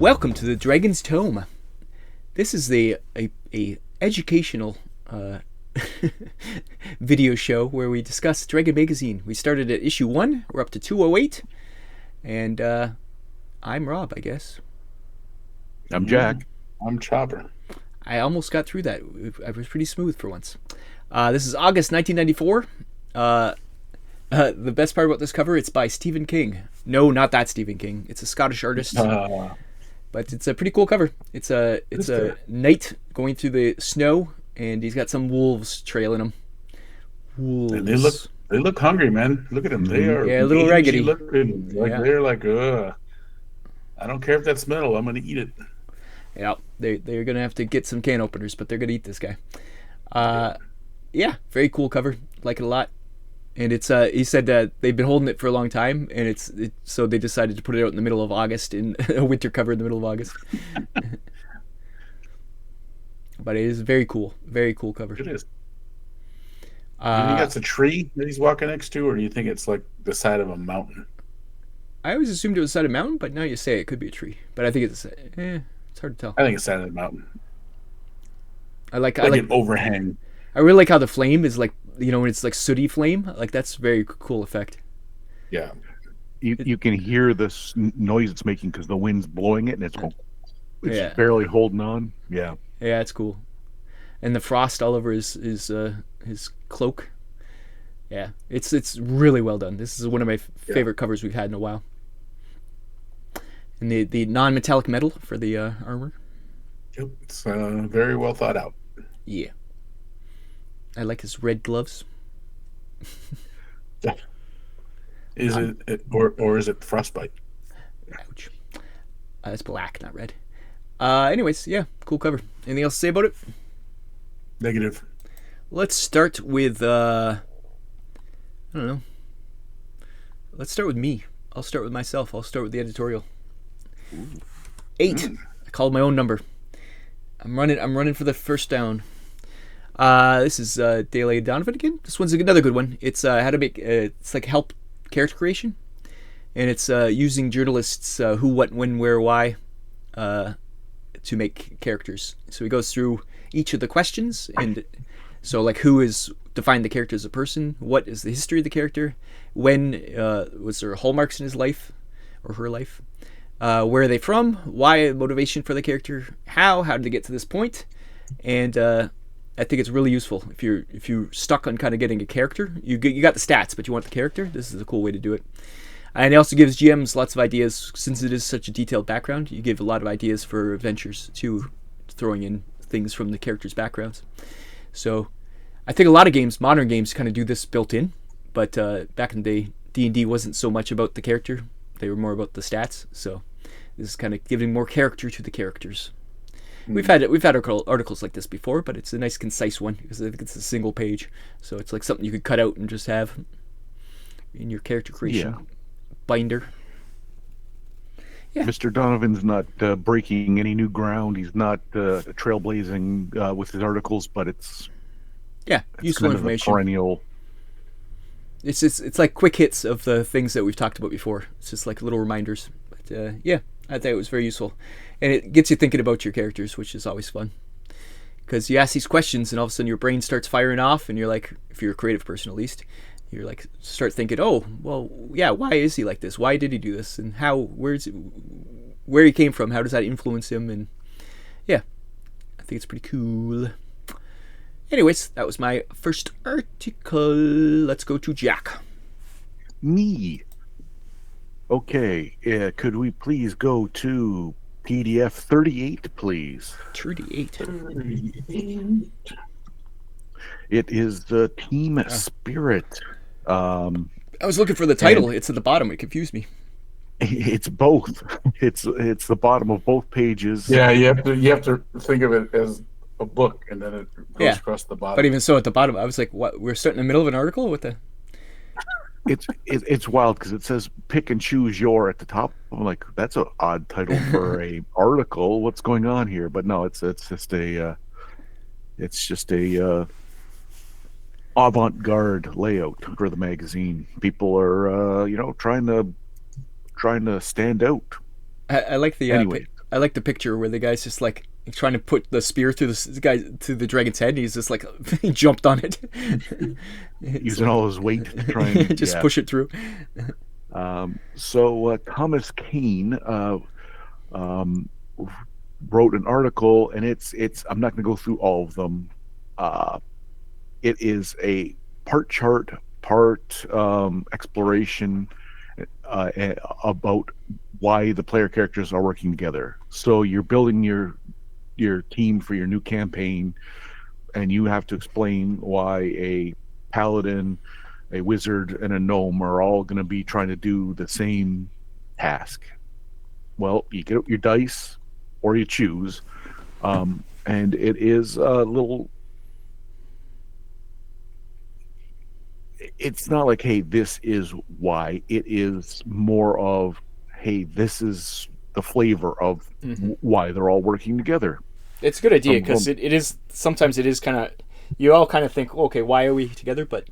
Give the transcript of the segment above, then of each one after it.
Welcome to the Dragon's Tome. This is a educational video show where we discuss Dragon Magazine. We started at issue 1, we're up to 208, and I'm Rob, I guess. I'm Jack. I'm Chopper. I almost got through that. I was pretty smooth for once. This is August 1994. The best part about this cover, it's by Stephen King. No, not that Stephen King. It's a Scottish artist. But it's a pretty cool cover. It's a knight going through the snow, and he's got some wolves trailing him. Wolves. And they look hungry, man. Look at them. They are a little raggedy. Looking. They're like, ugh. I don't care if that's metal. I'm gonna eat it. Yeah, they're gonna have to get some can openers, but they're gonna eat this guy. Yeah, very cool cover. Like it a lot. And it's he said that they've been holding it for a long time, and so they decided to put it out in the middle of August, in a winter cover in the middle of August. But it is very cool cover. It is. Do you think that's a tree that he's walking next to, or do you think it's like the side of a mountain? I always assumed it was the side of a mountain, but now you say it could be a tree. But I think it's hard to tell. I think it's side of the mountain. I like an overhang. I really like how the flame is like, when it's like sooty flame. Like, that's a very cool effect. Yeah. You can hear this noise it's making because the wind's blowing it, and it's barely holding on. Yeah. Yeah, it's cool. And the frost all over his cloak. Yeah, it's really well done. This is one of my favorite covers we've had in a while. And the non-metallic metal for the armor. Yep, it's very well thought out. Yeah. I like his red gloves. Is it or is it frostbite? Ouch. It's black, not red. Anyways, yeah, cool cover. Anything else to say about it? Negative. Let's start with I don't know. Let's start with me. I'll start with myself. I'll start with the editorial. 8. I called my own number. I'm running for the first down. This is Dale Donovan again. This one's another good one. It's how to make it's like help character creation, and it's using journalists who, what, when, where, why to make characters. So he goes through each of the questions, and so like who is defined the character as a person, what is the history of the character, when was there hallmarks in his life or her life, where are they from, why, motivation for the character, how did they get to this point, and I think it's really useful if you're stuck on kind of getting a character. You got the stats, but you want the character. This is a cool way to do it. And it also gives GMs lots of ideas, since it is such a detailed background. You give a lot of ideas for adventures too, throwing in things from the characters' backgrounds. So I think a lot of games, modern games, kind of do this built in. But back in the day, D&D wasn't so much about the character; they were more about the stats. So this is kind of giving more character to the characters. We've had articles like this before, but it's a nice concise one because I think it's a single page, so it's like something you could cut out and just have in your character creation binder. Yeah. Mr. Donovan's not breaking any new ground. He's not trailblazing with his articles, but it's useful kind information. Of a perennial. It's like quick hits of the things that we've talked about before. It's just like little reminders. But I thought it was very useful. And it gets you thinking about your characters, which is always fun. Because you ask these questions, and all of a sudden your brain starts firing off, and you're like, if you're a creative person at least, you're like, start thinking, oh, well, yeah, why is he like this? Why did he do this? And where he came from, how does that influence him? And yeah, I think it's pretty cool. Anyways, that was my first article. Let's go to Jack. Me. Okay, could we please go to PDF 38, please? 38. It is the Team Spirit. I was looking for the title. It's at the bottom. It confused me. It's both. It's the bottom of both pages. Yeah, you have to think of it as a book, and then it goes across the bottom. But even so, at the bottom, I was like, "What? We're starting in the middle of an article? What the?" It's wild because it says pick and choose your at the top. I'm like, that's an odd title for a article. What's going on here? But no, it's just a avant-garde layout for the magazine. People are trying to stand out. I like the anyway. I like the picture where the guy's just like trying to put the spear through the guy to the dragon's head. And he's just like he jumped on it, using all his weight to try and just push it through. So Thomas Kane um, wrote an article, and it's. I'm not going to go through all of them. It is a part chart, part exploration about why the player characters are working together. So you're building your team for your new campaign, and you have to explain why a paladin, a wizard, and a gnome are all going to be trying to do the same task. Well, you get your dice, or you choose, and it is a little. It's not like, hey, this is why. It is more of, hey, this is the flavor of why they're all working together. It's a good idea because it is sometimes it is kind of you all kind of think, okay, why are we together? But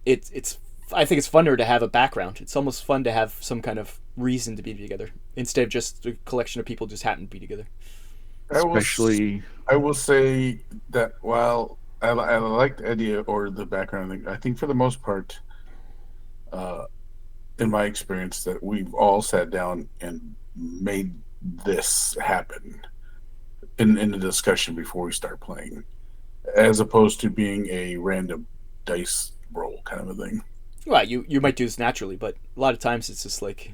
it's I think it's funner to have a background. It's almost fun to have some kind of reason to be together instead of just a collection of people just happen to be together. Especially, I will say that while I like the idea or the background, I think for the most part, in my experience, that we've all sat down and made this happen in the discussion before we start playing, as opposed to being a random dice roll kind of a thing. Well, you might do this naturally, but a lot of times it's just like,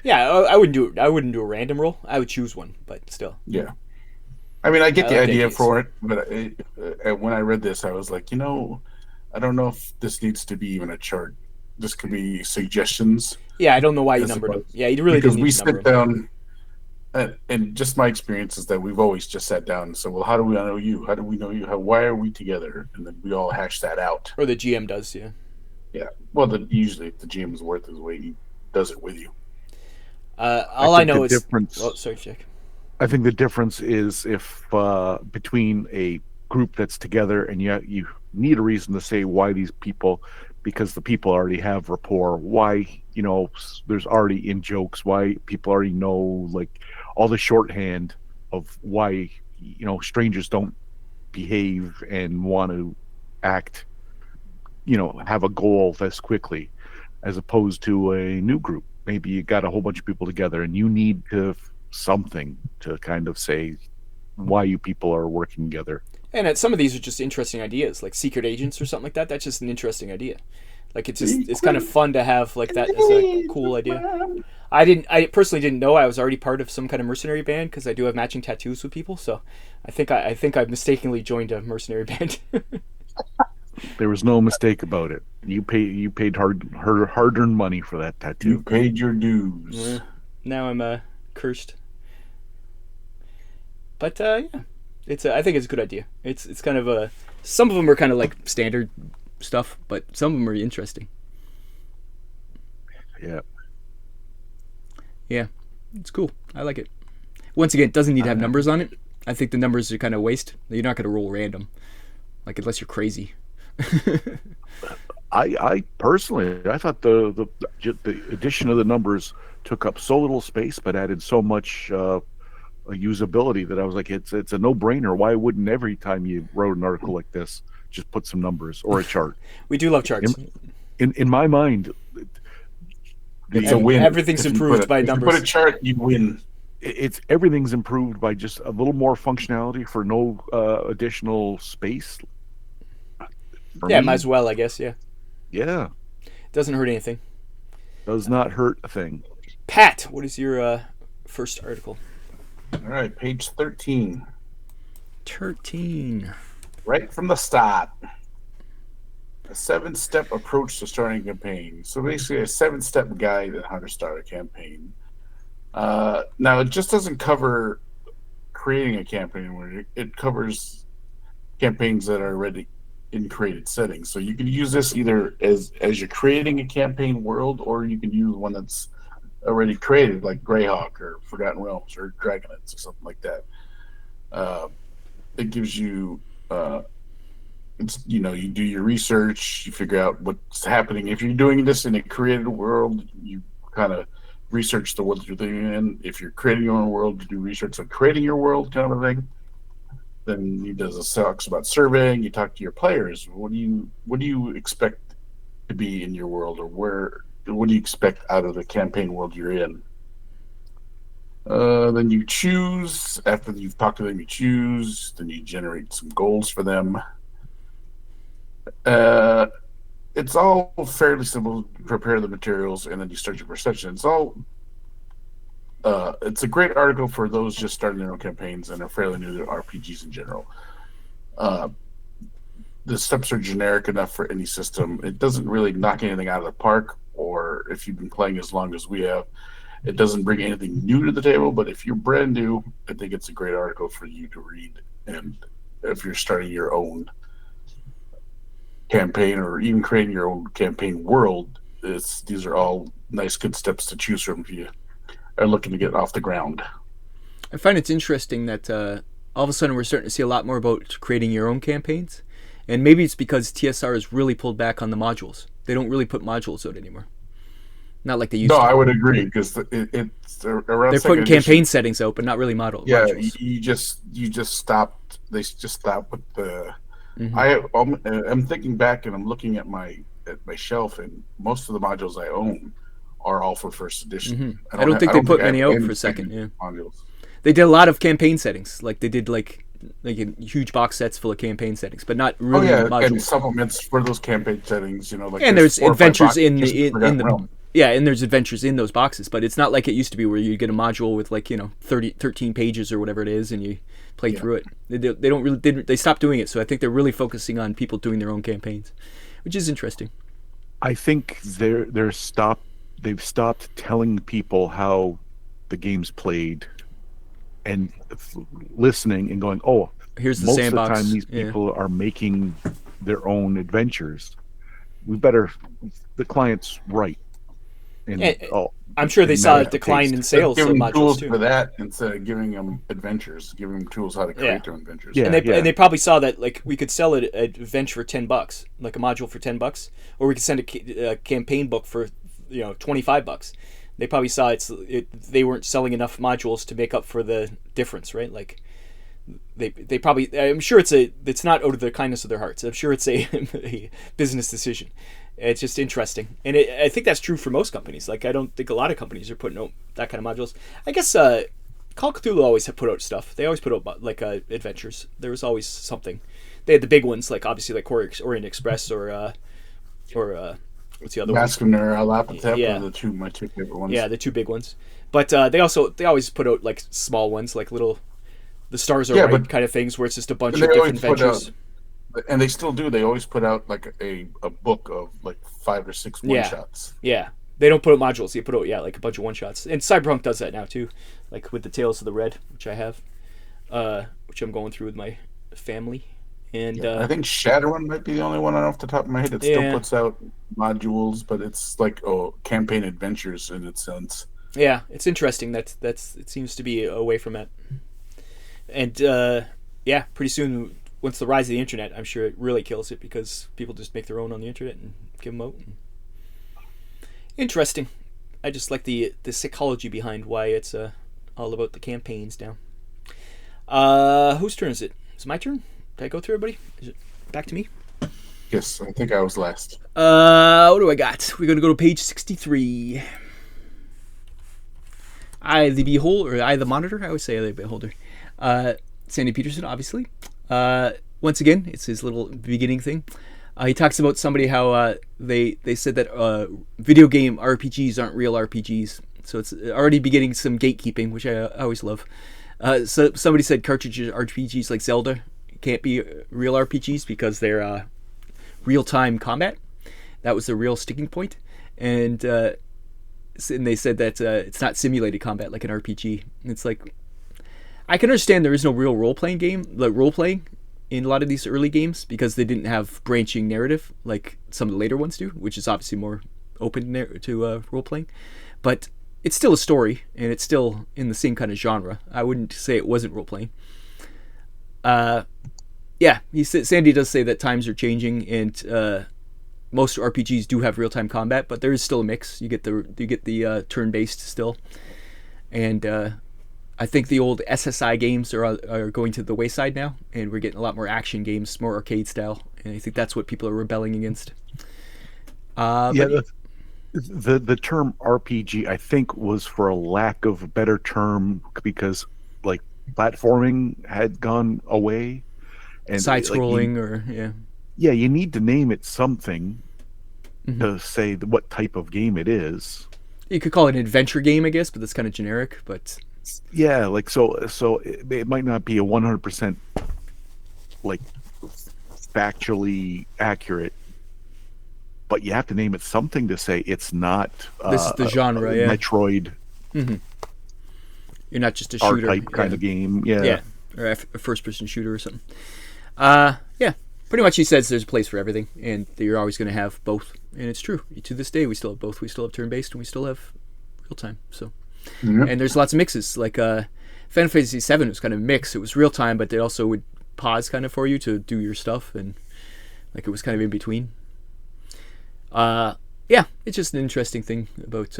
yeah, I wouldn't do it. I wouldn't do a random roll. I would choose one, but still. Yeah. I mean, I get the idea for it, but when I read this, I was like, I don't know if this needs to be even a chart. This could be suggestions. Yeah, I don't know why you numbered them. Yeah, you really because didn't we need to number sit down, and just my experience is that we've always just sat down and said, well, how do we know you? How do we know you? Why are we together? And then we all hash that out. Or the GM does, yeah. Yeah. Well, usually if the GM is worth his weight, he does it with you. All I know is difference. Oh, sorry, Jack. I think the difference is if between a group that's together and you need a reason to say why these people, because the people already have rapport. Why, there's already in jokes. Why people already know, like, all the shorthand of why strangers don't behave and want to act, have a goal this quickly, as opposed to a new group. Maybe you got a whole bunch of people together and you need something to kind of say why you people are working together. And some of these are just interesting ideas, like secret agents or something like that. That's just an interesting idea. Like it's kind of fun to have like that as a cool idea. I personally didn't know I was already part of some kind of mercenary band because I do have matching tattoos with people. So I think I mistakenly joined a mercenary band. There was no mistake about it. You paid hard-earned money for that tattoo. You paid your dues. Yeah. Now I'm cursed. But yeah, I think it's a good idea. It's kind of some of them are kind of like standard stuff, but some of them are interesting. Yeah. Yeah, it's cool. I like it. Once again, it doesn't need to have numbers on it. I think the numbers are kind of waste. You're not going to roll random, like unless you're crazy. I personally, I thought the addition of the numbers took up so little space, but added so much usability that I was like, it's a no-brainer. Why wouldn't every time you wrote an article like this, just put some numbers or a chart? We do love charts. In my mind, it's a win. Everything's improved by numbers. If you put a chart, you win. Everything's improved by just a little more functionality for no additional space. Yeah, might as well, I guess. Yeah. Yeah. Doesn't hurt anything. Does not hurt a thing. Pat, what is your first article? All right, page 13. 13. Right from the start. A 7-step approach to starting a campaign. So basically a 7-step guide on how to start a campaign. Now, it just doesn't cover creating a campaign. It covers campaigns that are already in created settings. So you can use this either as you're creating a campaign world, or you can use one that's already created, like Greyhawk or Forgotten Realms or Dragonlance or something like that. It gives you, you do your research, you figure out what's happening. If you're doing this in a created world, you kind of research the world you're living in. If you're creating your own world, you do research on creating your world, kind of a thing. Then he talks about surveying. You talk to your players. What do you expect to be in your world, or what do you expect out of the campaign world you're in? Then you choose. After you've talked to them, you choose. Then you generate some goals for them. It's all fairly simple. Prepare the materials, and then you start your perception. It's a great article for those just starting their own campaigns and are fairly new to RPGs in general. The steps are generic enough for any system. It doesn't really knock anything out of the park, or if you've been playing as long as we have, it doesn't bring anything new to the table. But if you're brand new, I think it's a great article for you to read. And if you're starting your own campaign or even creating your own campaign world, these are all nice, good steps to choose from if you are looking to get off the ground. I find it's interesting that all of a sudden we're starting to see a lot more about creating your own campaigns. And maybe it's because TSR has really pulled back on the modules. They don't really put modules out anymore. Not like they used to. No, I would agree, because it's around. They're putting campaign settings out, but not really modules. Yeah, you just stopped. They just stopped with the. Mm-hmm. I'm thinking back and I'm looking at my shelf, and most of the modules I own are all for first edition. Mm-hmm. I don't think they put many out for second. Yeah, modules. They did a lot of campaign settings, like they did like huge box sets full of campaign settings, but not really modules. And supplements for those campaign settings. Like, and there's adventures in the yeah, and there's adventures in those boxes, but it's not like it used to be where you get a module with 13 pages or whatever it is, and you play through it. They don't really they stopped doing it, so I think they're really focusing on people doing their own campaigns, which is interesting. I think they've stopped telling people how the game's played and listening and going, oh, here's the most sandbox. of the time these people are making their own adventures. The client's right. And I'm sure they saw a decline in sales of modules tools too. For that, instead of giving them adventures, giving them tools how to create their adventures. Yeah, and they probably saw that we could sell an adventure for $10, like a module for $10, or we could send a campaign book for $25. They probably saw they weren't selling enough modules to make up for the difference, right? Like they probably. I'm sure it's not out of the kindness of their hearts. I'm sure it's a business decision. It's just interesting, and I think that's true for most companies. Like, I don't think a lot of companies are putting out that kind of modules. I guess Call of Cthulhu always have put out stuff. They always put out adventures. There was always something. They had the big ones, like obviously like Orient Express or what's the other one? Masquener, Alapatep are my two favorite ones. Yeah, the two big ones. But they always put out like small ones, like little the stars are right kind of things, where it's just a bunch of different adventures. And they still do. They always put out like a book of like 5 or 6 one-shots. Yeah. They don't put out modules. They put out like a bunch of one-shots. And Cyberpunk does that now too, like with the Tales of the Red, which I have, which I'm going through with my family. And I think Shadowrun might be the only one off the top of my head that still puts out modules, but it's like campaign adventures in its sense. Yeah, it's interesting. That's it seems to be away from that. And pretty soon, once the rise of the internet, I'm sure it really kills it, because people just make their own on the internet and give them out. Interesting. I just like the psychology behind why it's all about the campaigns now. Whose turn is it? Is it my turn? Did I go through everybody? Is it back to me? Yes, I think I was last. What do I got? We're going to go to page 63. I the Monitor. I always say I the Beholder. Sandy Peterson, obviously. Once again, it's his little beginning thing. He talks about somebody how they said that video game RPGs aren't real RPGs. So it's already beginning some gatekeeping, which I always love. So somebody said cartridge RPGs like Zelda can't be real RPGs because they're real-time combat. That was the real sticking point. And they said that it's not simulated combat like an RPG. It's like, I can understand there is no real role-playing game, like role-playing in a lot of these early games, because they didn't have branching narrative like some of the later ones do, which is obviously more open to role-playing. But it's still a story, and it's still in the same kind of genre. I wouldn't say it wasn't role-playing. Sandy does say that times are changing, and most RPGs do have real time combat, but there is still a mix. You get the turn based still, and I think the old SSI games are going to the wayside now, and we're getting a lot more action games, more arcade style, and I think that's what people are rebelling against. Yeah, the term RPG, I think, was for a lack of a better term because like platforming had gone away, and side like, scrolling or yeah. yeah, you need to name it something to say what type of game it is. You could call it an adventure game, I guess, but that's kind of generic. But Yeah, like so it might not be a 100% like factually accurate, but you have to name it something to say it's not this is the genre, a yeah. Metroid You're not just a shooter, R-type kind of game. Yeah. or a first-person shooter or something. Yeah, pretty much he says there's a place for everything, and that you're always going to have both, and it's true. To this day, we still have both. We still have turn-based, and we still have real-time. So, and there's lots of mixes. Like Final Fantasy VII was kind of a mix. It was real-time, but they also would pause kind of for you to do your stuff, and like it was kind of in between. Yeah, it's just an interesting thing about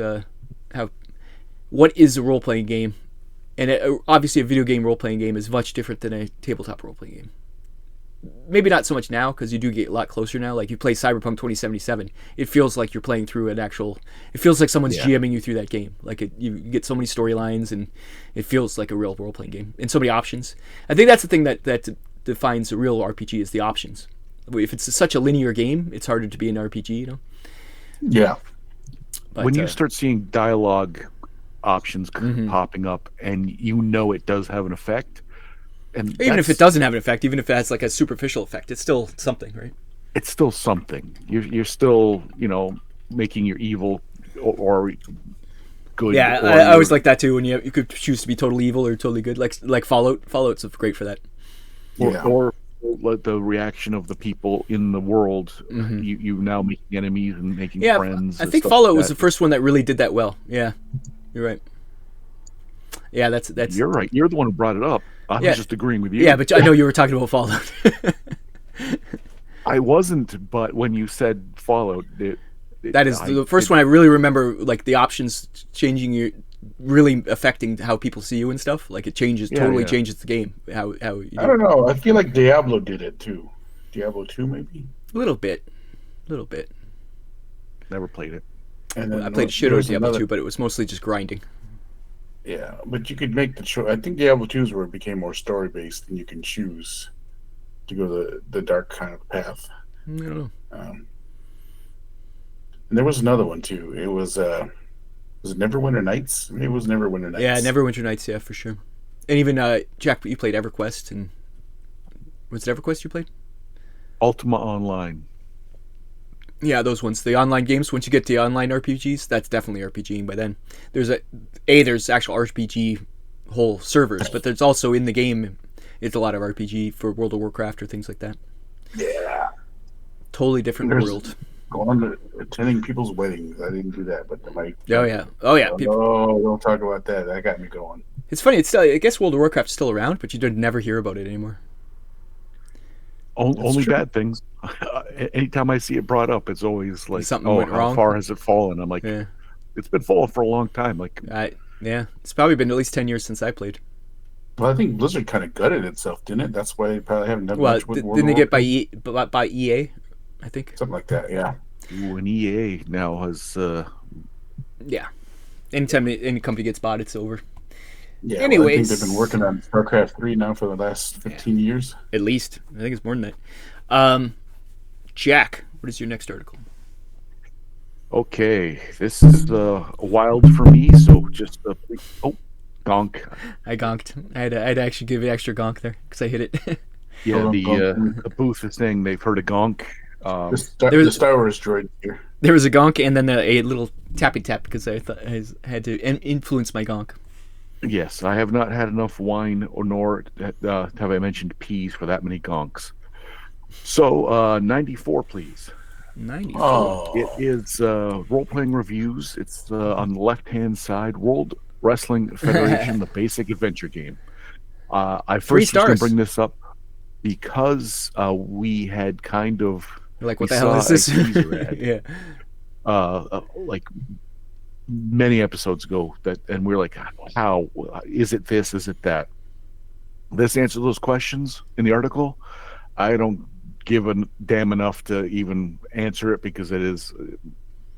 what is a role-playing game. And obviously, a video game role-playing game is much different than a tabletop role-playing game. Maybe not so much now, because you do get a lot closer now. Like, you play Cyberpunk 2077, it feels like you're playing through an actual... It feels like someone's GMing you through that game. Like, you get so many storylines, and it feels like a real role-playing game. And so many options. I think that's the thing that defines a real RPG, is the options. If it's such a linear game, it's harder to be an RPG, you know? Yeah. But, when you start seeing dialogue options popping up, and you know it does have an effect, and even if it doesn't have an effect, even if it has like a superficial effect, it's still something, right? It's still something. You're still, making your evil or good. Yeah, or I always like that too. When you could choose to be totally evil or totally good, like Fallout. Fallout's great for that. Or the reaction of the people in the world. You now making enemies and making friends. I think Fallout was the first one that really did that well. Yeah, you're right. Yeah, that's. You're right. You're the one who brought it up. I was just agreeing with you. Yeah, but I know you were talking about Fallout. I wasn't, but when you said Fallout, that is the first one I really remember. Like the options changing, really affecting how people see you and stuff. Like it changes, changes the game. How you do. I don't know. I feel like Diablo did it too. Diablo 2 maybe. A little bit. Never played it. And then I played shit out of Diablo 2, but it was mostly just grinding. Yeah, but you could make the choice. I think Diablo 2 is where it became more story based, and you can choose to go the dark kind of path. I don't know. And there was another one too. It was it Neverwinter Nights? Maybe it was Neverwinter Nights. Yeah, Neverwinter Nights. Yeah, for sure. And even Jack, you played EverQuest, and was it EverQuest you played? Ultima Online. Yeah, those ones. The online games. Once you get to online RPGs, that's definitely RPGing. By then, there's actual RPG whole servers, but there's also in the game, it's a lot of RPG for World of Warcraft or things like that. Yeah. Totally different world. Going to attending people's weddings. I didn't do that, but my Oh yeah. No, don't talk about that. That got me going. It's funny. It's still, I guess World of Warcraft's still around, but you don't never hear about it anymore. Only bad things. Anytime I see it brought up, it's always like, something went how wrong. far has it fallen? I'm like, it's been falling for a long time. Like, it's probably been at least 10 years since I played. Well, I think Blizzard kind of gutted itself, didn't it? That's why they probably haven't done much with World didn't of they get Warcraft. by EA? I think Something like that. Yeah. ooh, and EA now has. Yeah. Anytime any company gets bought, it's over. Yeah. Anyways, well, I think they've been working on StarCraft 3 now for the last 15 years. At least. I think it's more than that. Jack, what is your next article? Okay, this is wild for me. So just gonk. I gonked. I had to actually give it extra gonk there because I hit it. Yeah, the booth is saying they've heard a gonk. The Star Wars droid here. There was a gonk and then a little tappy tap because I thought I had to influence my gonk. Yes, I have not had enough wine, nor have I mentioned peas for that many gonks. So, 94, please. 94. Oh. It is role-playing reviews. It's on the left-hand side, World Wrestling Federation, the basic adventure game. I first was going to bring this up because we had kind of You're like, We what the hell saw is this? a teaser ad, Yeah. like many episodes ago, and we're like, how is it this? Is it that? This answers those questions in the article. I don't give a damn enough to even answer it because it is.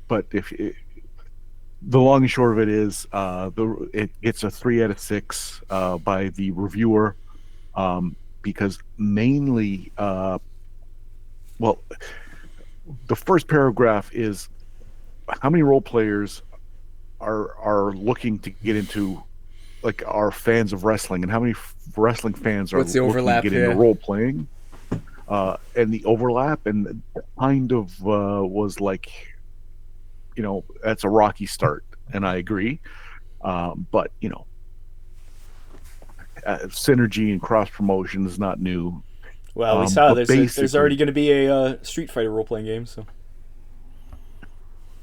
But the long and short of it is, it gets a 3 out of 6 by the reviewer, because mainly, well, the first paragraph is how many role players are looking to get into, like, are fans of wrestling, and how many wrestling fans are What's the looking to overlap? get into Yeah. role playing, and the overlap, and kind of was like, that's a rocky start, and I agree. But synergy and cross promotion is not new. Well, we saw But there's already basically, going to be a Street Fighter role playing game. So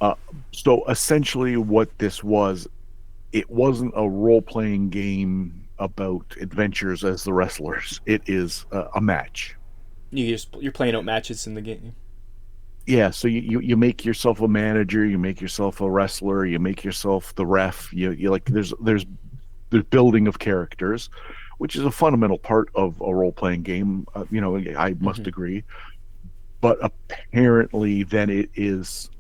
uh, so essentially, what this was, it wasn't a role playing game about adventures as the wrestlers. It is a match. you're playing out matches in the game. Yeah, so you make yourself a manager, you make yourself a wrestler, you make yourself the ref. You like, there's building of characters, which is a fundamental part of a role playing game. I must agree. But apparently, then it is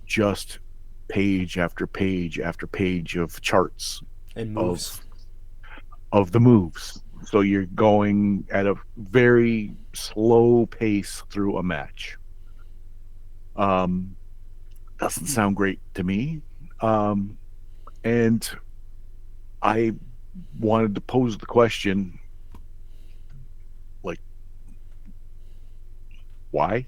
just page after page after page of charts And moves. of the moves. So you're going at a very slow pace through a match. Doesn't sound great to me. And I wanted to pose the question, like, why?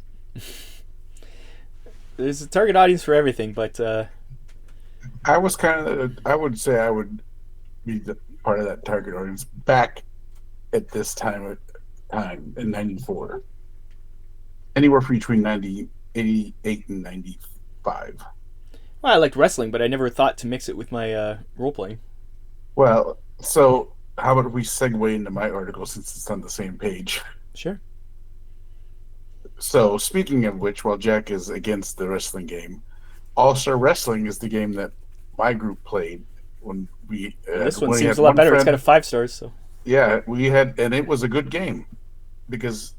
There's a target audience for everything, but I was I would say I would be part of that target audience back at this time in '94. Anywhere between 88 and 95. well, I liked wrestling, but I never thought to mix it with my role playing. Well, so how about we segue into my article since it's on the same page? Sure. So, speaking of which, while Jack is against the wrestling game, All Star Wrestling is the game that my group played when we. Well, this one when we seems had a lot one better. It's friend- got a 5 stars. So Yeah, we had, and it was a good game because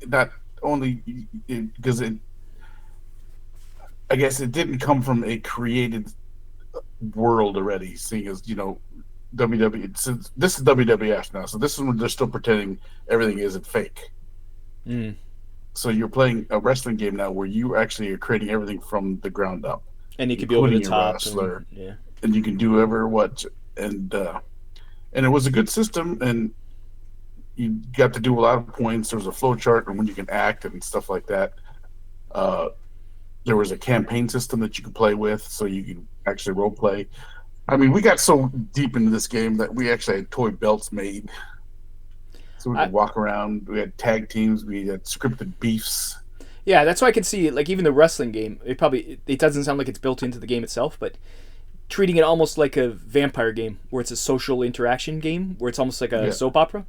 not only because it, I guess it didn't come from a created world already. Seeing as WWE, since this is WWF now, so this is when they're still pretending everything isn't fake. mm. So you're playing a wrestling game now where you actually are creating everything from the ground up. And you could be over the Including your top. wrestler. Yeah. And you can do whatever and it was a good system, and you got to do a lot of points. There was a flow chart and when you can act and stuff like that. There was a campaign system that you could play with, so you could actually role play. I mean, we got so deep into this game that we actually had toy belts made, so we could walk around. We had tag teams. We had scripted beefs. Yeah, that's why I can see, like, even the wrestling game. It doesn't sound like it's built into the game itself, but treating it almost like a vampire game, where it's a social interaction game, where it's almost like a soap opera.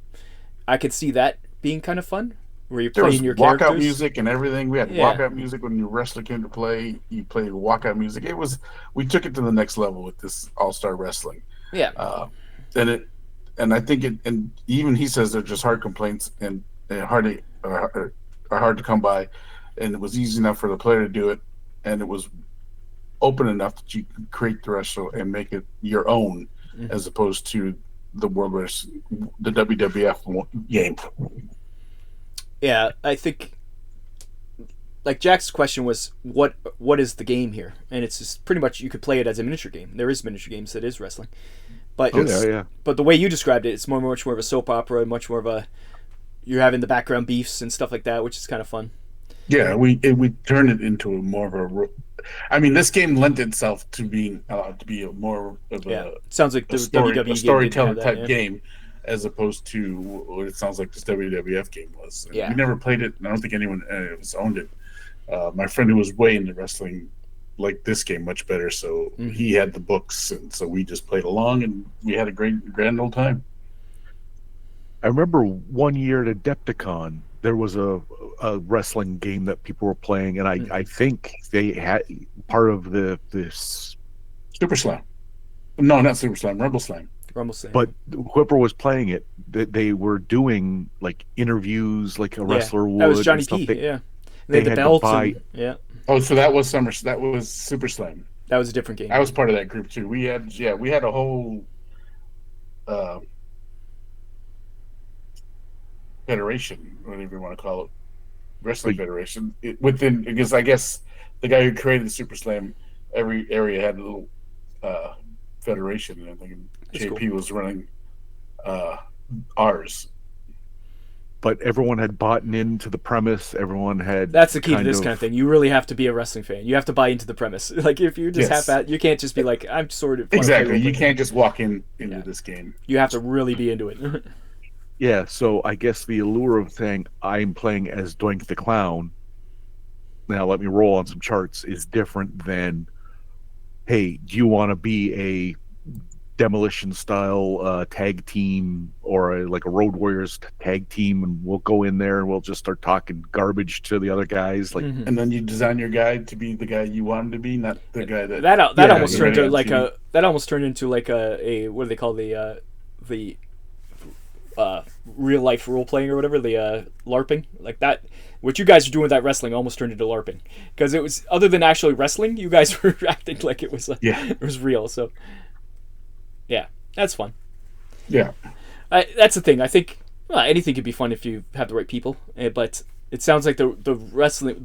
I could see that being kind of fun, where you're There was playing your walkout characters. music and everything. We had walkout music when your wrestler came to play. You played walkout music. We took it to the next level with this All-Star Wrestling. Yeah. And I think and even he says they're just hard complaints and are hard to come by, and it was easy enough for the player to do it, and it was open enough that you could create the wrestler and make it your own, as opposed to the the WWF game. Yeah, I think, like, Jack's question was, what is the game here? And it's just pretty much you could play it as a miniature game. There is miniature games that is wrestling, but but the way you described it, it's much more of a soap opera, much more of a, you're having the background beefs and stuff like that, which is kind of fun. Yeah, we turned it into more of a. I mean, this game lent itself to being allowed to be more of a. Sounds like the WWE game storytelling didn't have type game, as opposed to what it sounds like this WWF game was. Yeah. We never played it, and I don't think anyone has owned it. My friend who was way into wrestling liked this game much better, so he had the books, and so we just played along, and we had a grand old time. I remember one year at Adepticon, there was a wrestling game that people were playing, and I think they had part of this, Super Slam. No, not Super Slam. Rumble Slam. Rumble Slam. but whoever was playing it, they were doing like interviews, like a wrestler would. That was Johnny and stuff. P. They And they had the had to belts. buy- Yeah, Oh, so that was That was Super Slam. that was a different game. I was part of that group too. We had a whole federation, whatever you want to call it, wrestling federation. Because I guess the guy who created the Super Slam, every area had a little federation, and I think That's JP cool. was running ours. But everyone had bought into the premise. Everyone had. That's the key to this kind of thing. You really have to be a wrestling fan. You have to buy into the premise. Like if you're just half at, you can't just be like, I'm sort of exactly. You can't just walk into this game. You have to really be into it. Yeah, so I guess the allure of saying I'm playing as Doink the Clown, now let me roll on some charts, is different than, hey, do you want to be a demolition style tag team or like a Road Warriors tag team, and we'll go in there and we'll just start talking garbage to the other guys, like, And then you design your guy to be the guy you want him to be, not the guy that that almost turned into right. like a what do they call the real life role playing or whatever, the LARPing, like that. What you guys are doing with that wrestling almost turned into LARPing, because it was, other than actually wrestling, you guys were acting like it was it was real. So yeah, that's fun. Yeah, that's the thing. I think anything could be fun if you have the right people, but it sounds like the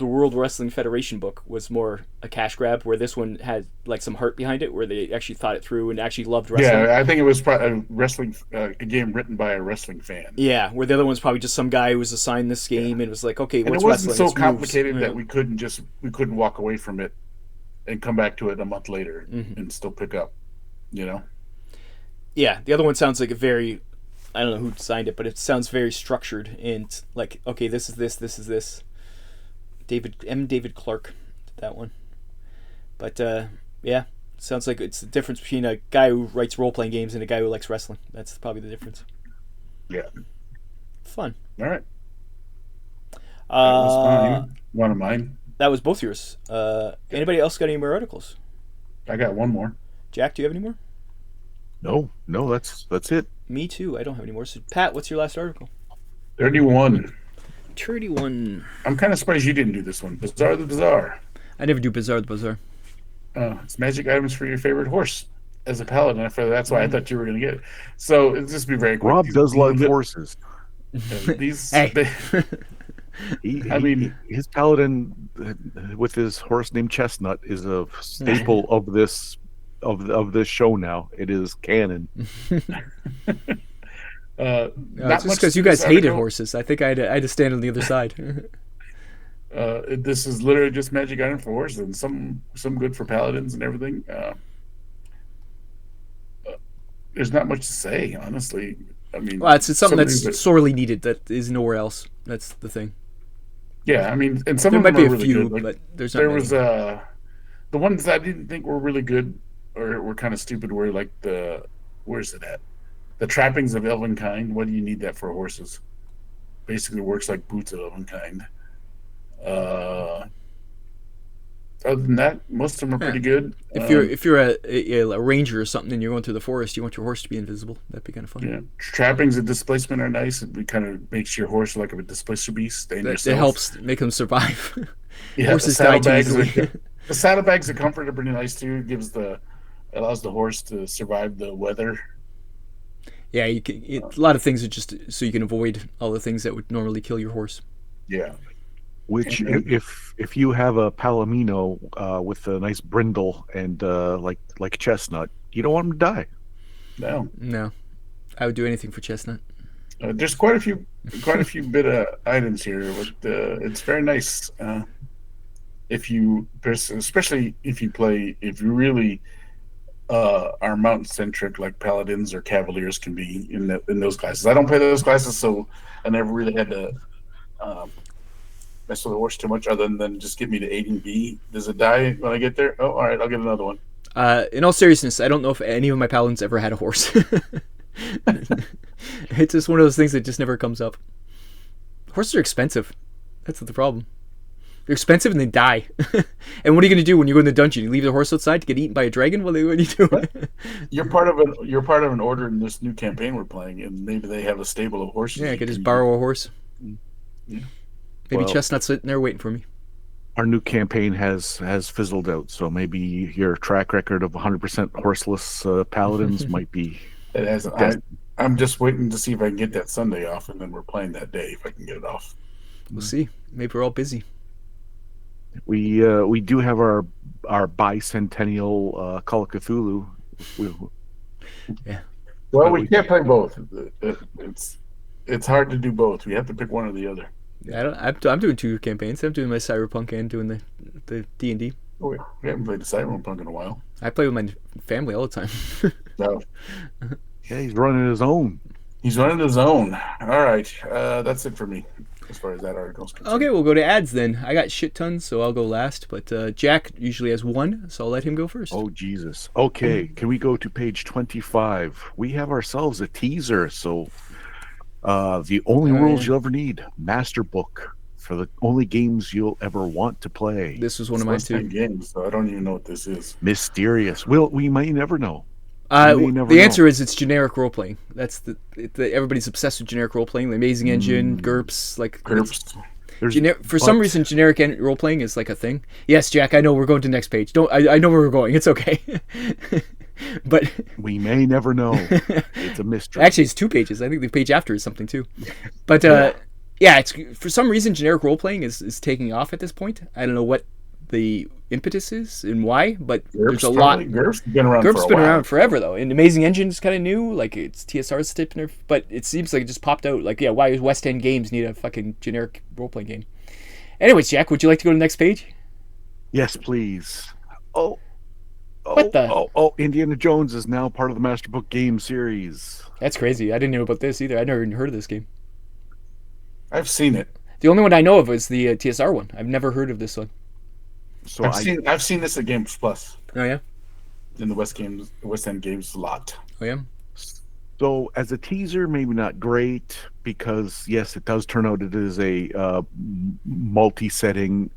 World Wrestling Federation book was more a cash grab, where this one had like some heart behind it, where they actually thought it through and actually loved wrestling. Yeah, I think it was a game written by a wrestling fan. Yeah, where the other one's probably just some guy who was assigned this game and was like, okay, and what's it wasn't wrestling? so complicated that we couldn't walk away from it and come back to it a month later and still pick up. You know. Yeah, the other one sounds like a very, I don't know who designed it, but it sounds very structured and like, okay, this is this. David Clark did that one. But yeah, it sounds like it's the difference between a guy who writes role-playing games and a guy who likes wrestling. That's probably the difference. Yeah. Fun. All right. That was one of mine. That was both yours. Anybody else got any more articles? I got one more. Jack, do you have any more? No, that's it. Me too. I don't have any more. So, Pat, what's your last article? 31. 31. I'm kind of surprised you didn't do this one. Bizarre the Bizarre. I never do Bizarre the Bizarre. It's magic items for your favorite horse as a paladin. That's why I thought you were going to get it. So it'll just be very quick. Rob does love horses. These, Hey. His paladin with his horse named Chestnut is a staple of this show now. It is canon. It's just because you guys hated horses. I think I had to stand on the other side. This is literally just magic item for horses, and some good for paladins and everything. There's not much to say, honestly. I mean, well, it's something that's sorely needed that is nowhere else. That's the thing. Yeah, I mean, and some there of them might be are a really few, good. but there's not there many. was the ones that I didn't think were really good or were kind of stupid. Were like where's it at? The trappings of Elvenkind. What do you need that for horses? Basically, works like boots of Elvenkind. Other than that, most of them are pretty good. If you're a ranger or something and you're going through the forest, you want your horse to be invisible. That'd be kind of fun. Yeah, trappings of displacement are nice. It kind of makes your horse like a displacer beast. It helps make them survive. Yeah, horses die too easily. The saddlebags of comfort are pretty nice too. It allows the horse to survive the weather. Yeah, a lot of things are just so you can avoid all the things that would normally kill your horse. Yeah. Which, if you have a Palomino with a nice brindle and like Chestnut, you don't want him to die. No, I would do anything for Chestnut. There's quite a few bit of items here. It's very nice. Especially if you really are mountain centric, like paladins or cavaliers can be in those classes. I don't play those classes, so I never really had to mess with the horse too much, other than just get me to AD&D. Does it die when I get there? Oh, all right, I'll get another one. In all seriousness, I don't know if any of my paladins ever had a horse. It's just one of those things that just never comes up. Horses are expensive. That's the problem. They're expensive and they die. And what are you going to do when you go in the dungeon? You leave the horse outside to get eaten by a dragon? What are you doing? You're part of an order in this new campaign we're playing, and maybe they have a stable of horses. Yeah, I could just borrow a horse. Yeah. Maybe Well, Chestnut's sitting there waiting for me. our new campaign has fizzled out, so maybe your track record of 100% horseless paladins might be. It hasn't. I'm just waiting to see if I can get that Sunday off, and then we're playing that day if I can get it off. We'll see. Maybe we're all busy. We do have our bicentennial Call of Cthulhu. Yeah. Well, we can't play both. It's hard to do both. We have to pick one or the other. I'm doing 2 campaigns. I'm doing my Cyberpunk and doing the D&D. Oh, we haven't played the Cyberpunk in a while. I play with my family all the time. No, Yeah, he's running his own. he's running his own. All right, that's it for me as far as that article's concerned. Okay, we'll go to ads then. I got shit tons, so I'll go last. But Jack usually has 1, so I'll let him go first. Oh Jesus. Okay, can we go to page 25? We have ourselves a teaser. So, the only rules you'll ever need: master book for the only games you'll ever want to play. This was one of mine It's less too. 10 games, so I don't even know what this is. Mysterious. We might never know. may never The answer know. is it's generic role playing. That's everybody's obsessed with generic role playing. The Amazing Engine, GURPS, like There's for some reason, generic role playing is like a thing. Yes, Jack, I know we're going to the next page. I know where we're going. It's okay. But we may never know. It's a mystery. actually, it's 2 pages. I think the page after is something too. But yeah, it's for some reason generic role playing is taking off at this point. I don't know what the impetus is and why, but there's a lot. GURPS been around. GURPS for a been while. around forever though, and Amazing Engine is kind of new. Like it's TSR's tip, but it seems like it just popped out. Like, yeah, why does West End Games need a fucking generic role playing game? Anyways, Jack, would you like to go to the next page? Yes, please. Oh, What the- Indiana Jones is now part of the Master Book game series. That's crazy. I didn't know about this either. I never even heard of this game. I've seen it. The only one I know of is the TSR one. I've never heard of this one. So I've seen this at Games Plus Oh yeah. in the West End Games lot. Oh yeah. So as a teaser, maybe not great because yes, it does turn out it is a multi-setting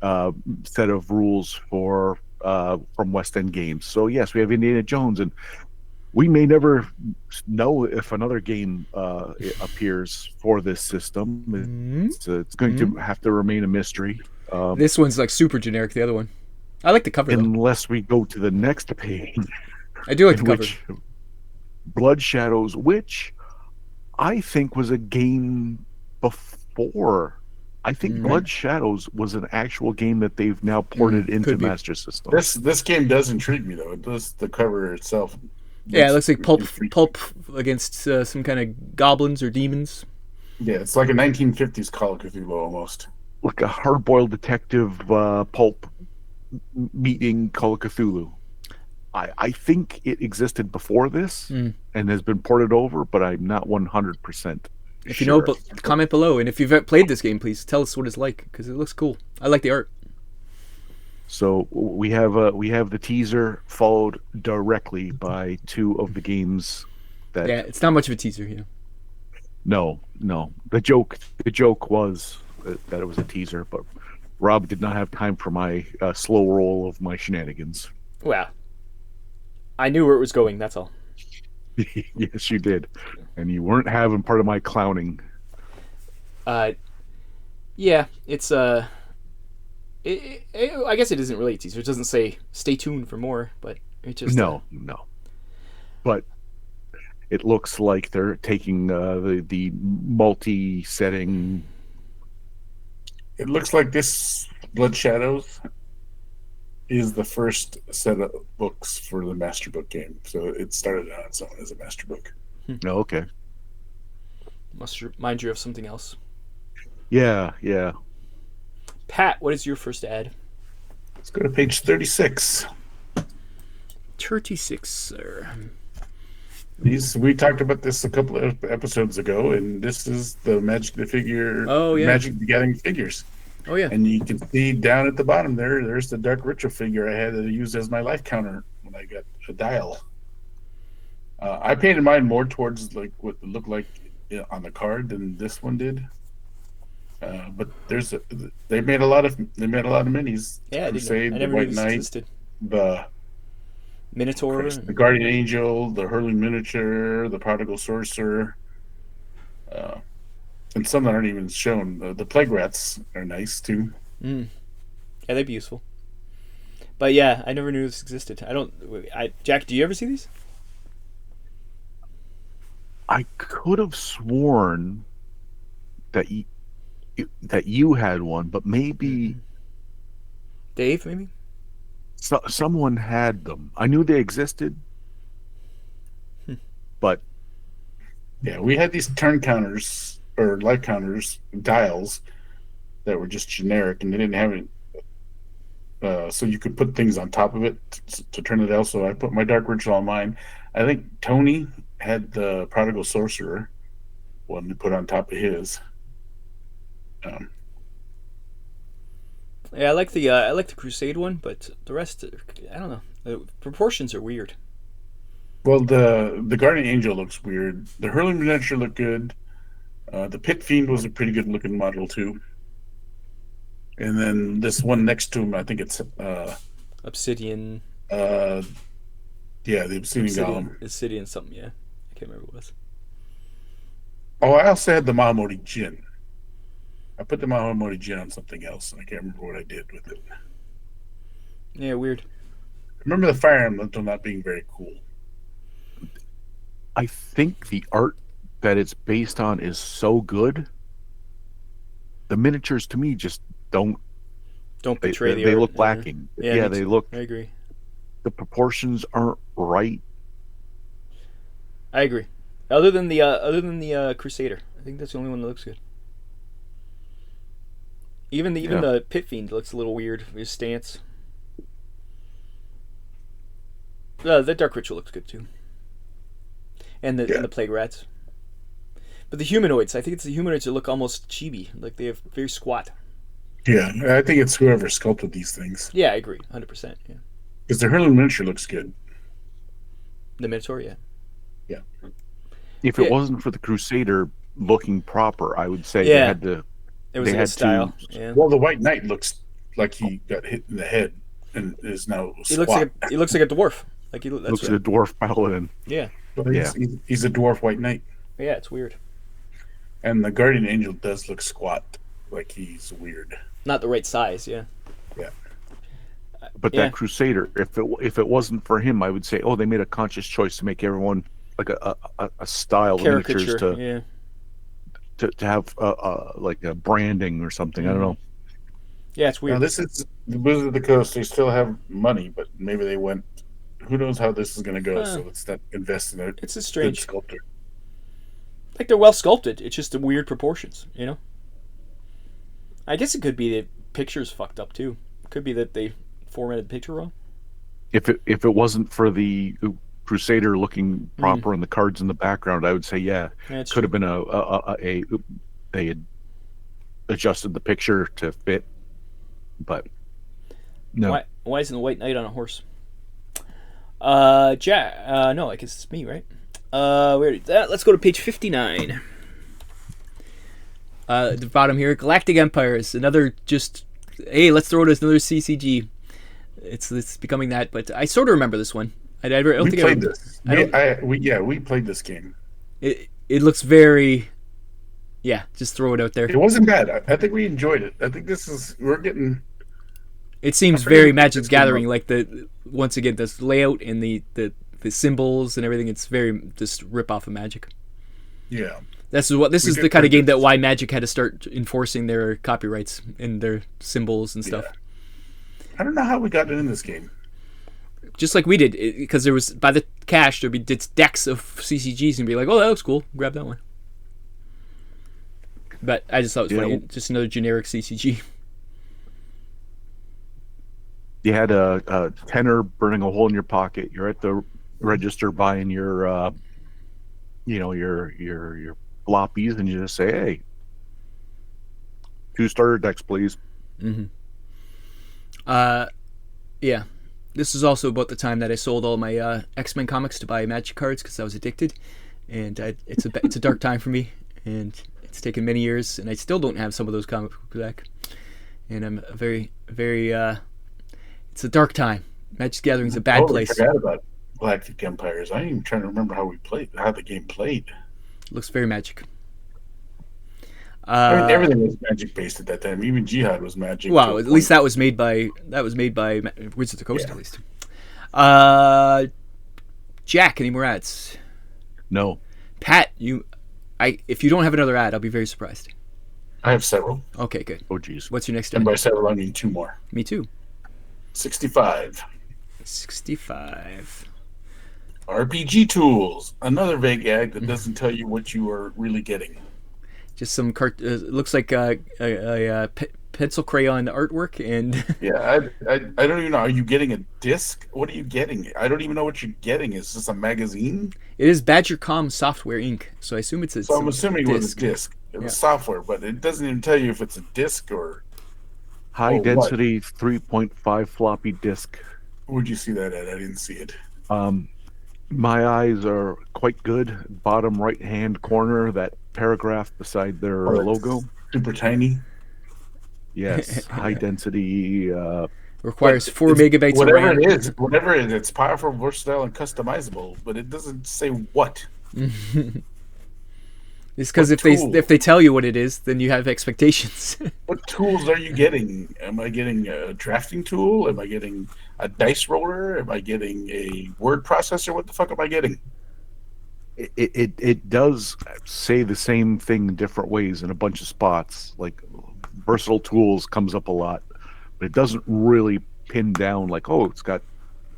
set of rules for from West End Games. So yes, we have Indiana Jones, and we may never know if another game appears for this system. It's going to have to remain a mystery. This one's like super generic. The other one, I like the cover though. Unless we go to the next page, I do like the in cover. which Blood Shadows, which I think was a game before. I think Blood Shadows was an actual game that they've now ported into could be. Master System. This game does intrigue me though. It does the cover itself. Yeah, it looks like pretty freaky. pulp against some kind of goblins or demons. Yeah, it's like a 1950s Call of Cthulhu almost. Like a hard-boiled detective pulp meeting Call of Cthulhu. I think it existed before this and has been ported over, but I'm not 100%. If you know, comment below, and if you've played this game, please tell us what it's like because it looks cool. I like the art. So we have the teaser followed directly by 2 of the games that. Yeah, it's not much of a teaser, you know. No. The joke was that it was a teaser, but Rob did not have time for my slow roll of my shenanigans. Well, I knew where it was going. That's all. Yes, you did, and you weren't having part of my clowning. Yeah, it's I guess it isn't really a teaser. It doesn't say "stay tuned for more," but it just No. But it looks like they're taking the multi-setting. It looks like this Blood Shadows is the first set of books for the Master Book game. So it started on its own as a Master Book. Oh, okay. must remind you of something else. Yeah. Pat, what is your first ad? Let's go to page 36. 36, sir. We talked about this a couple of episodes ago, and this is the Magic the Gathering figures. Oh yeah. And you can see down at the bottom there's the Dark Ritual figure I had to use as my life counter when I got a dial. I painted mine more towards like what it looked like on the card than this one did. But they made a lot of minis. Yeah, I didn't know. Crusade, I the never knew White this Knight, existed. the Minotaur. Christ, the Guardian Angel, the Hurling Miniature, the Prodigal Sorcerer, uh, and some that aren't even shown. The Plague Rats are nice too. Mm. Yeah, they'd be useful. But yeah, I never knew this existed. I don't. Jack, do you ever see these? I could have sworn that you had one, but maybe Dave, maybe. someone had them. I knew they existed, but Yeah, we had these turn counters or life counters dials that were just generic, and they didn't have it. So you could put things on top of it to turn it out. So I put my Dark Ritual on mine. I think Tony had the Prodigal Sorcerer one to put on top of his. Um, Yeah, I like the Crusade one, but the rest, I don't know. The proportions are weird. well, the Guardian Angel looks weird. The Hurling Miniature looked good. The Pit Fiend was a pretty good looking model too. And then this one next to him, I think it's Obsidian, uh yeah, the Obsidian Golem. Obsidian something. Yeah, I can't remember what it was. Oh, I also had the Mahamoti Jin. I put the Mahamoti Jin on something else. I can't remember what I did with it. Yeah, weird. I remember the Fire Elemental not being very cool. I think the art that it's based on is so good. The miniatures to me just don't Don't they, betray they, the they art. look lacking. Yeah, Yeah, me they too. look I agree. the proportions aren't right. I agree. Other than the Crusader, I think that's the only one that looks good. Even Yeah. the Pit Fiend looks a little weird. His stance. The Dark Ritual looks good too, and Yeah. the Plague Rats. But the humanoids, I think it's the humanoids that look almost chibi, like they have very squat. Yeah, I think it's whoever sculpted these things. Yeah, I agree, 100%. Yeah, Because the Hurling Miniature looks good. the Minotaur. Yeah, Yeah. If it Yeah. wasn't for the Crusader looking proper, I would say Yeah. they had to. it was They like a had style. to- Yeah, Well, the White Knight looks like he got hit in the head and is now he squat. looks like a dwarf. Like that's Looks like a dwarf paladin. yeah, But he's a dwarf White Knight. yeah. It's weird. And the Guardian Angel does look squat, like he's weird. Not the right size. Yeah, Yeah. But Yeah. that Crusader, if it wasn't for him, I would say, oh, they made a conscious choice to make everyone like a style of miniatures caricature. Yeah, to have like a branding or something. I don't know. yeah. It's Now weird. this is the Wizard of the Coast. They still have money, but maybe they went. Who knows how this is going to go? So let's not invest in it. It's a Good strange. sculptor. Like they're well sculpted. It's just the weird proportions. You know. I guess it could be that pictures fucked up too. It could be that they formatted the picture wrong. If it wasn't for the Crusader looking proper and the cards in the background, I would say Yeah, it's could have been a they had adjusted the picture to fit, but no. Why isn't the White Knight on a horse? Jack. No, I guess it's me, right? We already did that. Let's go to page 59. At the bottom here, Galactic Empires. Another just, hey, let's throw it as another CCG. It's becoming that, but I sort of remember this one. I don't We think played this. I don't- We played this game. It looks very, yeah. Just throw it out there. It wasn't bad. I think we enjoyed it. I think we're getting. It seems I forget very what Magic's it's called. Gathering, like once again this layout and the symbols and everything. It's very just rip off of Magic. Yeah. This is We the did kind of play game that this. why Magic had to start enforcing their copyrights and their symbols and stuff. I don't know how we got in this game. Just like we did, because there was by the cache there'd be decks of CCGs and be like, oh, that looks cool, grab that one. But I just thought it was funny, just another generic CCG. You had a tenor burning a hole in your pocket. You're at the register buying your, your floppies, and you just say, "Hey, 2 starter decks, please." Yeah. This is also about the time that I sold all my X-Men comics to buy Magic cards because I was addicted, and it's a dark time for me, and It's taken many years, and I still don't have some of those comic books back. And I'm very, very. It's a dark time. Magic the Gathering's a bad place. I forgot about Galactic Empires. I ain't even trying to remember how the game played. Looks very magic. I mean, everything was magic based at that time. Even Jihad was magic. Well, at least that was made by Wizards of the Coast, at least. Jack, any more ads? No. Pat, if you don't have another ad, I'll be very surprised. I have several. Okay, good. Oh, geez. What's your next And ad? by several, I mean 2 more. Me too. 65. 65. RPG tools. Another vague ad that doesn't tell you what you are really getting. Just some looks like a pencil crayon artwork, and Yeah, I don't even know. Are you getting a disc? What are you getting? I don't even know what you're getting. Is this a magazine? it is BadgerCom Software Inc. So I assume it's a. So I'm assuming it was a disc. disc. It was software, but it doesn't even tell you if it's a disc or High density 3.5 floppy disk. Where'd you see that at? I didn't see it. My eyes are quite good. Bottom right hand corner, that paragraph beside their logo. Super tiny. Yes, high density. Requires 4 megabytes of RAM. Whatever it is, it's powerful, versatile, and customizable, but it doesn't say what. It's because if they tell you what it is, then you have expectations. What tools are you getting? Am I getting a drafting tool? Am I getting a dice roller? Am I getting a word processor? What the fuck am I getting? It does say the same thing in different ways in a bunch of spots. Like versatile tools comes up a lot, but it doesn't really pin down like, oh, it's got.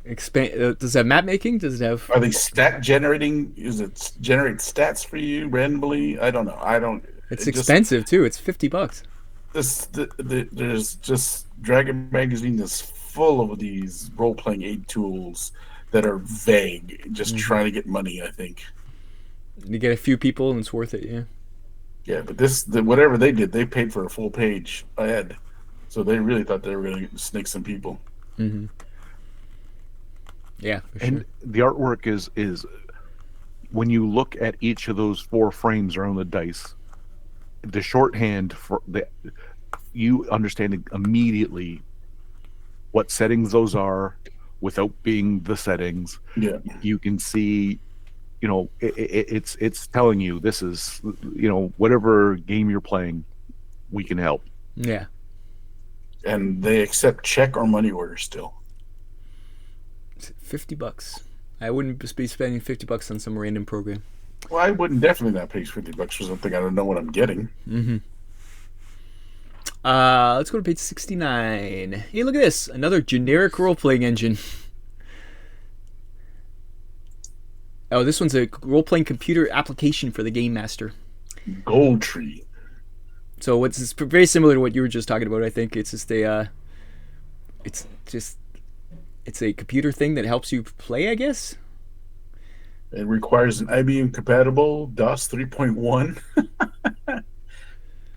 Does it have map making? Does it have? Are they stat generating? Is it generate stats for you randomly? I don't know. It's expensive too. It's $50. There's just Dragon Magazine is full of these role playing aid tools that are vague, just trying to get money. I think. You get a few people and it's worth it. Yeah. Yeah, but whatever they did, they paid for a full page ad, so they really thought they were going to snake some people. Mm-hmm. Yeah, for sure. And the artwork is when you look at each of those 4 frames around the dice, the shorthand you understand immediately what settings those are without being the settings. Yeah, you can see, it's telling you this is, whatever game you're playing, we can help. Yeah, and they accept check or money order still. $50. I wouldn't be spending $50 on some random program. Well, I wouldn't definitely not pay $50 for something I don't know what I'm getting. Mm-hmm. Let's go to page 69. Hey, look at this. Another generic role-playing engine. Oh, this one's a role-playing computer application for the Game Master. Gold Tree. So it's very similar to what you were just talking about. I think it's just it's a computer thing that helps you play, I guess. It requires an IBM compatible DOS 3.1.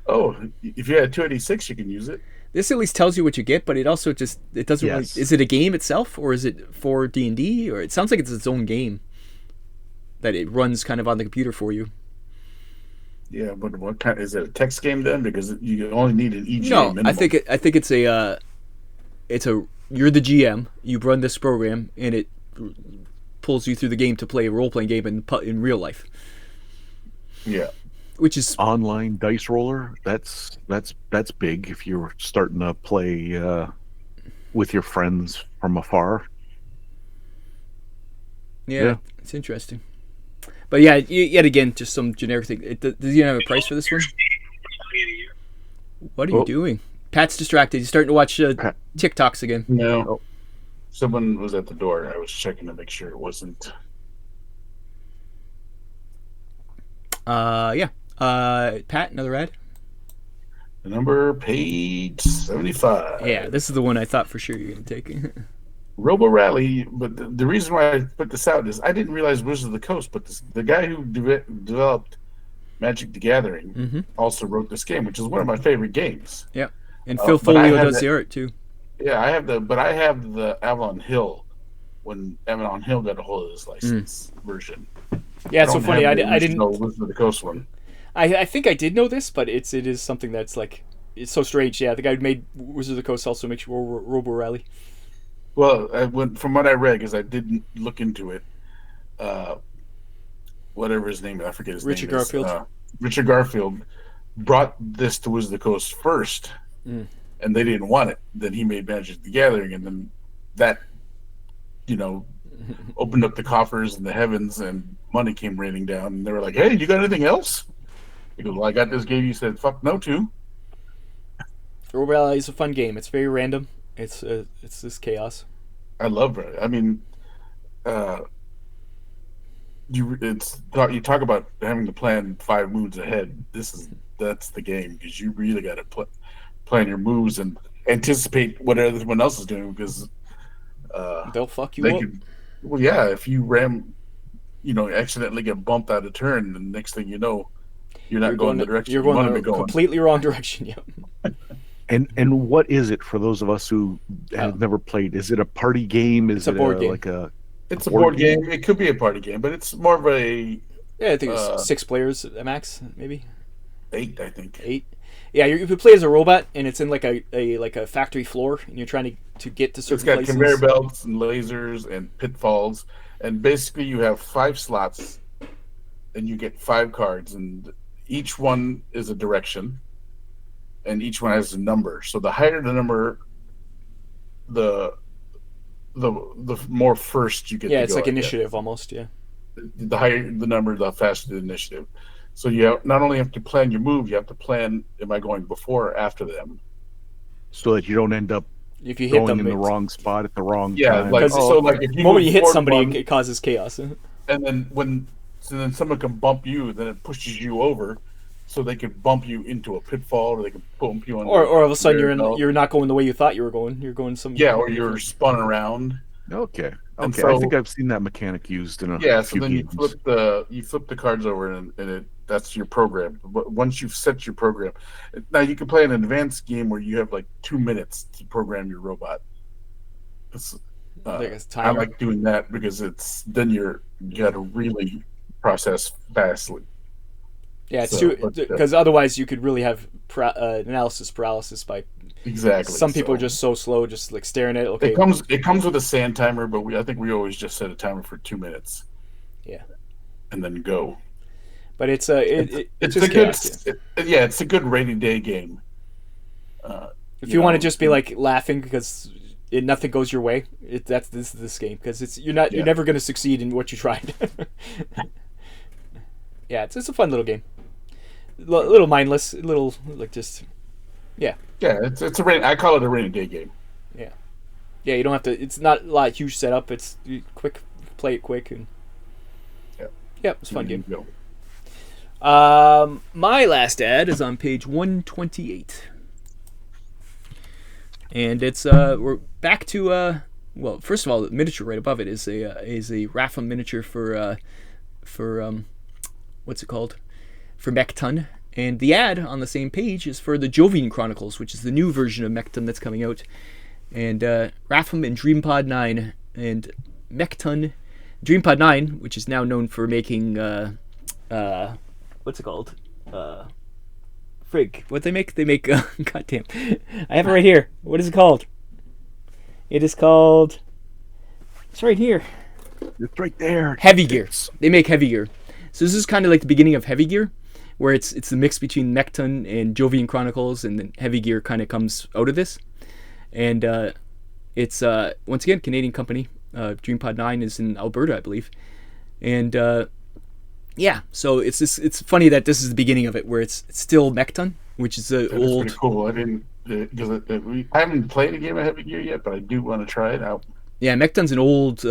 Oh, if you had 286, you can use it. This at least tells you what you get, but it also doesn't really. Is it a game itself, or is it for D&D? Or it sounds like it's its own game that it runs kind of on the computer for you. Yeah, but what kind? Is it a text game then? Because you only need an EGA. No, minimum. I think it's a. You're the GM. You run this program, and it pulls you through the game to play a role-playing game in real life. Yeah, which is online dice roller. That's big if you're starting to play with your friends from afar. Yeah, it's interesting. But yeah, yet again, just some generic thing. Does he have a price for this one? What are you doing? Pat's distracted. He's starting to watch TikToks again. No. Someone was at the door. I was checking to make sure it wasn't. Yeah. Pat, another ad? The number, page 75. Yeah, this is the one I thought for sure you were going to take. Robo Rally, but the reason why I put this out is I didn't realize Wizards of the Coast, but the guy who developed Magic the Gathering also wrote this game, which is one of my favorite games. Yeah. And Phil Folio does the art too. Yeah, I have the Avalon Hill when Avalon Hill got a hold of this license version. Yeah, it's so funny. I didn't. Wizards of the Coast one. I think I did know this, but it is something that's like it's so strange. Yeah, the guy who made Wizards of the Coast also makes Robo Rally. Well, from what I read, because I didn't look into it, whatever his name, I forget his Richard name Garfield. is. Richard Garfield brought this to Wizards of the Coast first, and they didn't want it. Then he made Magic the Gathering, and then that, opened up the coffers and the heavens, and money came raining down. And they were like, "Hey, you got anything else?" He goes, "Well, I got this game." You said, "Fuck no to." Robo Rally is a fun game. It's very random. It's this chaos. I love it. I mean, you talk about having to plan 5 moves ahead. That's the game, because you really got to plan your moves and anticipate what everyone else is doing, because they'll fuck you up. Well, yeah, if you accidentally get bumped out of turn, the next thing you know, you're not going the direction you want to be going. Completely wrong direction. Yeah. And what is it for those of us who have never played? Is it a party game? Is it's a board game. It's a board game. It could be a party game, but it's more of a... Yeah, I think it's 6 players at max, maybe. 8, I think. 8. Yeah, you play as a robot, and it's in like a factory floor, and you're trying to get to certain places. It's got conveyor belts and lasers and pitfalls, and basically you have 5 slots, and you get 5 cards, and each one is a direction, and each one has a number. So the higher the number, the more first you get. Yeah, it's like initiative almost. Yeah. The higher the number, the faster the initiative. So you not only have to plan your move, you have to plan: am I going before or after them? So that you don't end up if you hit them in the wrong spot at the wrong time. Yeah, like if the moment you hit somebody, it causes chaos. And then then someone can bump you, then it pushes you over, so they can bump you into a pitfall, or they can bump you on. Or all of a sudden you're not going the way you thought you were going. You're going some. Yeah, or you're spun around. Okay. So, I think I've seen that mechanic used in a few so then games. you flip the cards over, and that's your program. But once you've set your program, now you can play an advanced game where you have like 2 minutes to program your robot. I like doing that because you got to really process fastly. Yeah, it's because otherwise you could really have analysis paralysis by. Exactly. Some people are just so slow, just like staring at it. Okay, it comes with a sand timer, but I think we always just set a timer for 2 minutes. Yeah, and then go. But it's it's a good rainy day game. If you want to just be like laughing because nothing goes your way, this is this game, because you're never going to succeed in what you tried. Yeah, it's a fun little game. Little mindless, little like just. Yeah. Yeah, it's a rain. I call it a rainy day game. Yeah. Yeah, you don't have to. It's not a lot of huge setup. It's quick, play it quick, and. Yeah, it's a fun game. My last ad is on page 128, and it's we're back to well, first of all, the miniature right above it is a Rapham miniature for what's it called? For Mechton. And the ad on the same page is for the Jovian Chronicles, which is the new version of Mechton that's coming out. And Rapham and DreamPod 9 and Mechton. DreamPod 9, which is now known for making what's it called? Frig. What they make? They make goddamn. I have it right here. What is it called? It is called. It's right here. It's right there. Heavy Gear. They make Heavy Gear. So this is kind of like the beginning of Heavy Gear, where it's the mix between Mechton and Jovian Chronicles, and then Heavy Gear kind of comes out of this. And it's once again Canadian company. DreamPod 9 is in Alberta, I believe. And yeah, so it's funny that this is the beginning of it, where it's still Mechton, which is the old. Pretty cool. I didn't because I haven't played a game of Heavy Gear yet, but I do want to try it out. Yeah, Mechton's an old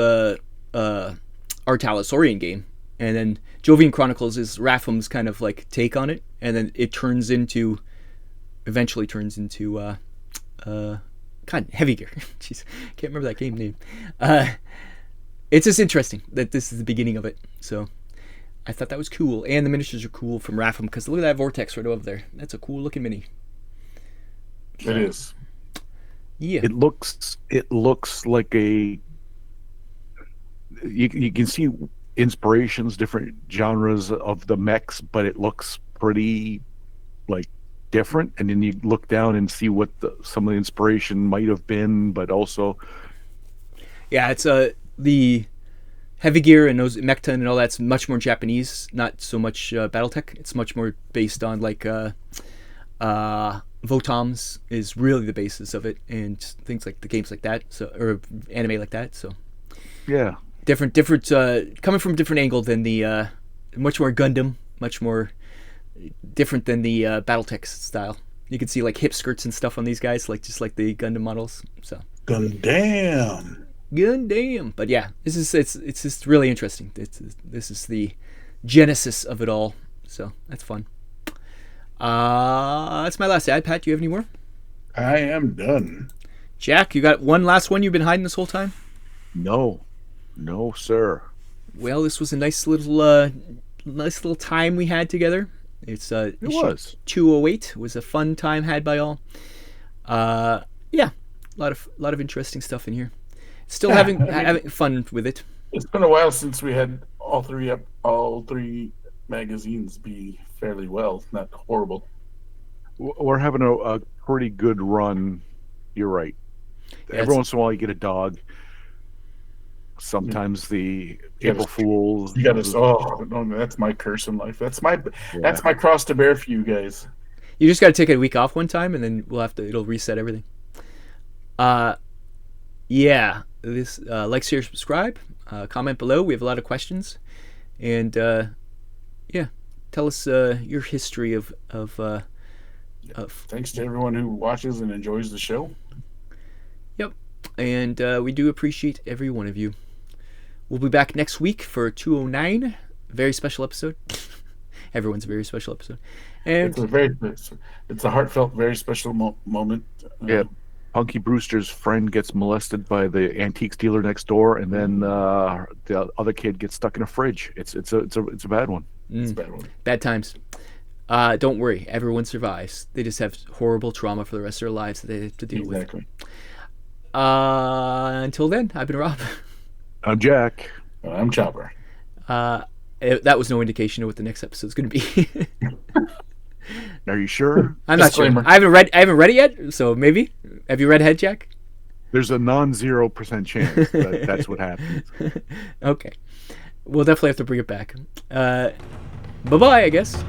Artalasaurian game. And then Jovian Chronicles is Rapham's kind of like take on it, and then it eventually turns into Heavy Gear. Jeez, can't remember that game name. It's just interesting that this is the beginning of it. So I thought that was cool, and the miniatures are cool from Rapham, because look at that vortex right over there. That's a cool looking mini. So, it is. Yeah. It looks like a. You can see inspirations, different genres of the mechs, but it looks pretty like different, and then you look down and see what some of the inspiration might have been, but also Yeah, it's the heavy gear and those Mechton and all that's much more Japanese, not so much BattleTech. It's much more based on like Votoms is really the basis of it, and things like the games like that, so or anime like that. So yeah, different coming from a different angle than the much more Gundam, much more different than the BattleTech style. You can see like hip skirts and stuff on these guys, like just like the Gundam models. So Gundam. Gundam. But yeah, it's just really interesting. This is the genesis of it all. So that's fun. That's my last ad. Pat, do you have any more? I am done. Jack, you got one last one you've been hiding this whole time? no, sir. Well, this was a nice little time we had together. It's It was 208. It was a fun time had by all. Yeah, a lot of interesting stuff in here. Still having fun with it. It's been a while since we had all three magazines be fairly well, not horrible. We're having a pretty good run. You're right. Yeah, Every once in a while, you get a dog. Sometimes the You April gotta- Fools. You got to. Oh no, that's my curse in life. That's my cross to bear for you guys. You just got to take a week off one time, and then it'll reset everything. Yeah. This like, share, subscribe, comment below. We have a lot of questions, and yeah, tell us your history of Thanks to everyone who watches and enjoys the show. Yep, and we do appreciate every one of you. We'll be back next week for 209, very special episode. Everyone's a very special episode, and It's a heartfelt, very special moment. Yeah. Punky Brewster's friend gets molested by the antiques dealer next door, and then the other kid gets stuck in a fridge. It's a bad one. It's a bad one. Bad times. Don't worry, everyone survives. They just have horrible trauma for the rest of their lives that they have to deal Exactly. with. Until then, I've been Rob. I'm Jack. I'm Chopper. That was no indication of what the next episode is going to be. Are you sure? I'm not sure. Disclaimer. I haven't read it yet, so maybe. Have you read ahead, Jack? There's a non-0% chance that's what happens. Okay. We'll definitely have to bring it back. Bye-bye, I guess.